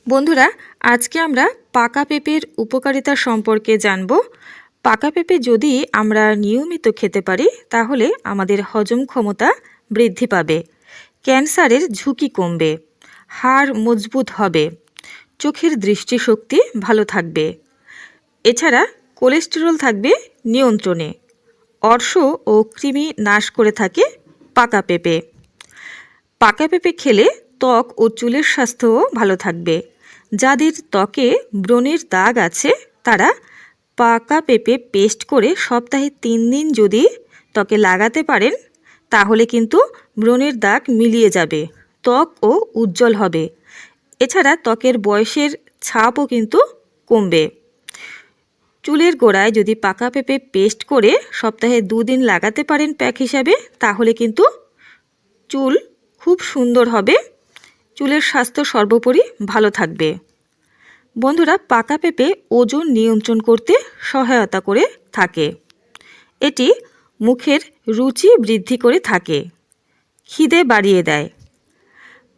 বন্ধুরা, আজকে আমরা পাকা পেঁপের উপকারিতা সম্পর্কে জানব। পাকা পেঁপে যদি আমরা নিয়মিত খেতে পারি তাহলে আমাদের হজম ক্ষমতা বৃদ্ধি পাবে, ক্যান্সারের ঝুঁকি কমবে, হাড় মজবুত হবে, চোখের দৃষ্টিশক্তি ভালো থাকবে। এছাড়া কোলেস্টেরল থাকবে নিয়ন্ত্রণে। অর্শ ও কৃমি নাশ করে থাকে পাকা পেঁপে। পাকা পেঁপে খেলে ত্বক ও চুলের স্বাস্থ্যও ভালো থাকবে। যাদের ত্বকে ব্রণের দাগ আছে তারা পাকা পেঁপে পেস্ট করে সপ্তাহে 3 দিন যদি ত্বকে লাগাতে পারেন তাহলে কিন্তু ব্রণের দাগ মিলিয়ে যাবে, ত্বকও উজ্জ্বল হবে। এছাড়া ত্বকের বয়সের ছাপও কিন্তু কমবে। চুলের গোড়ায় যদি পাকা পেঁপে পেস্ট করে সপ্তাহে 2 দিন লাগাতে পারেন প্যাক হিসাবে তাহলে কিন্তু চুল খুব সুন্দর হবে, চুলের স্বাস্থ্য সর্বোপরি ভালো থাকবে। বন্ধুরা, পাকা পেঁপে ওজন নিয়ন্ত্রণ করতে সহায়তা করে থাকে। এটি মুখের রুচি বৃদ্ধি করে থাকে, খিদে বাড়িয়ে দেয়।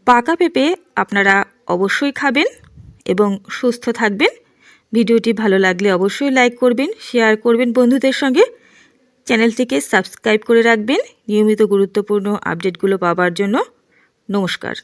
পাকা পেঁপে আপনারা অবশ্যই খাবেন এবং সুস্থ থাকবেন। ভিডিওটি ভালো লাগলে অবশ্যই লাইক করবেন, শেয়ার করবেন বন্ধুদের সঙ্গে। চ্যানেলটিকে সাবস্ক্রাইব করে রাখবেন নিয়মিত গুরুত্বপূর্ণ আপডেটগুলো পাওয়ার জন্য। নমস্কার।